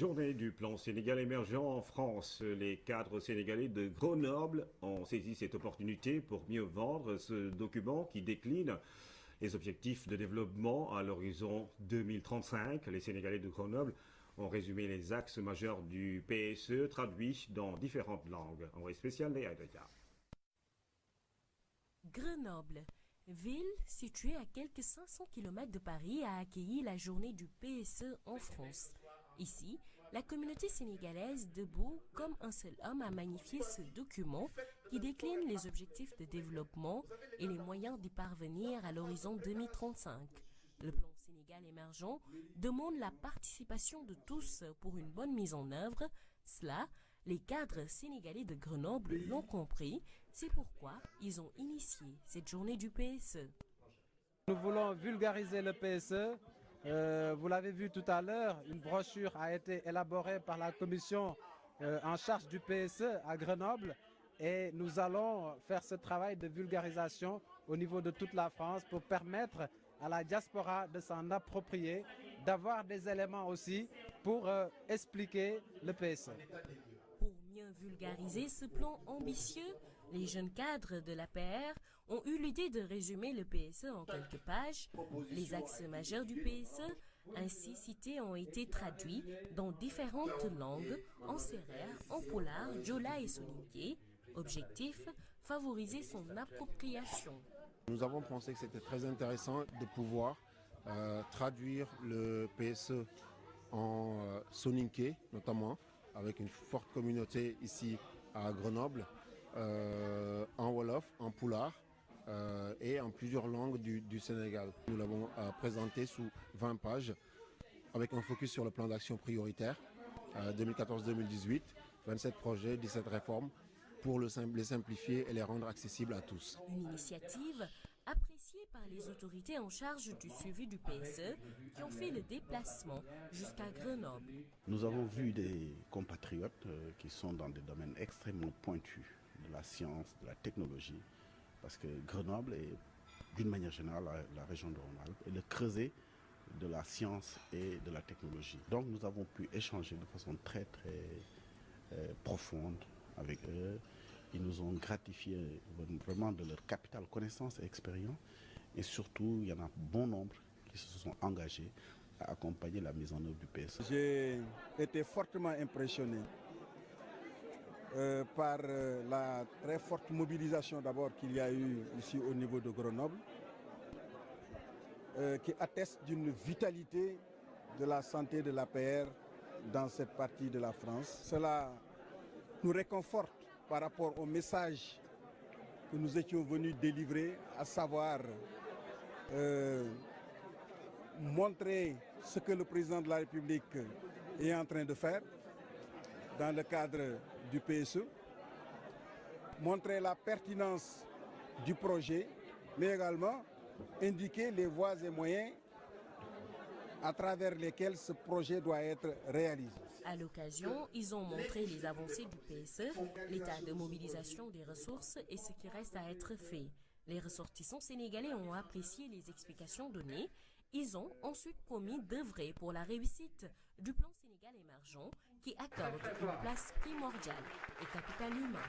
Journée du plan Sénégal émergent en France. Les cadres sénégalais de Grenoble ont saisi cette opportunité pour mieux vendre ce document qui décline les objectifs de développement à l'horizon 2035. Les Sénégalais de Grenoble ont résumé les axes majeurs du PSE traduits dans différentes langues. Envoyé spécial Léa Daya. Grenoble, ville située à quelques 500 km de Paris, a accueilli la journée du PSE en France. Ici, la communauté sénégalaise, debout comme un seul homme, a magnifié ce document qui décline les objectifs de développement et les moyens d'y parvenir à l'horizon 2035. Le plan Sénégal émergent demande la participation de tous pour une bonne mise en œuvre. Cela, les cadres sénégalais de Grenoble l'ont compris. C'est pourquoi ils ont initié cette journée du PSE. Nous voulons vulgariser le PSE. Vous l'avez vu tout à l'heure, une brochure a été élaborée par la commission en charge du PSE à Grenoble et nous allons faire ce travail de vulgarisation au niveau de toute la France pour permettre à la diaspora de s'en approprier, d'avoir des éléments aussi pour expliquer le PSE. Pour mieux vulgariser ce plan ambitieux, les jeunes cadres de l'APR ont eu l'idée de résumer le PSE en quelques pages. Les axes majeurs du PSE, ainsi cités, ont été traduits dans différentes langues, en sérère, en polar, djola et soninké. Objectif, favoriser son appropriation. Nous avons pensé que c'était très intéressant de pouvoir traduire le PSE en soninké, notamment, avec une forte communauté ici à Grenoble, en wolof, en poulard et en plusieurs langues du Sénégal. Nous l'avons présenté sous 20 pages avec un focus sur le plan d'action prioritaire 2014-2018, 27 projets, 17 réformes pour les simplifier et les rendre accessibles à tous. Une initiative appréciée par les autorités en charge du suivi du PSE qui ont fait le déplacement jusqu'à Grenoble. Nous avons vu des compatriotes qui sont dans des domaines extrêmement pointus de la science, de la technologie, parce que Grenoble est, d'une manière générale, la région de Rhône-Alpes est le creuset de la science et de la technologie. Donc nous avons pu échanger de façon très profonde avec eux. Ils nous ont gratifié vraiment de leur capital connaissance et expérience. Et surtout, il y en a bon nombre qui se sont engagés à accompagner la mise en œuvre du PSE. J'ai été fortement impressionné par la très forte mobilisation d'abord qu'il y a eu ici au niveau de Grenoble, qui atteste d'une vitalité de la santé de l'APR dans cette partie de la France. Cela nous réconforte par rapport au message que nous étions venus délivrer, à savoir montrer ce que le président de la République est en train de faire dans le cadre du PSE, montrer la pertinence du projet, mais également indiquer les voies et moyens à travers lesquels ce projet doit être réalisé. À l'occasion, ils ont montré les avancées du PSE, l'état de mobilisation des ressources et ce qui reste à être fait. Les ressortissants sénégalais ont apprécié les explications données. Ils ont ensuite promis d'œuvrer pour la réussite du plan Sénégal émergent qui accorde une place primordiale au capital humain.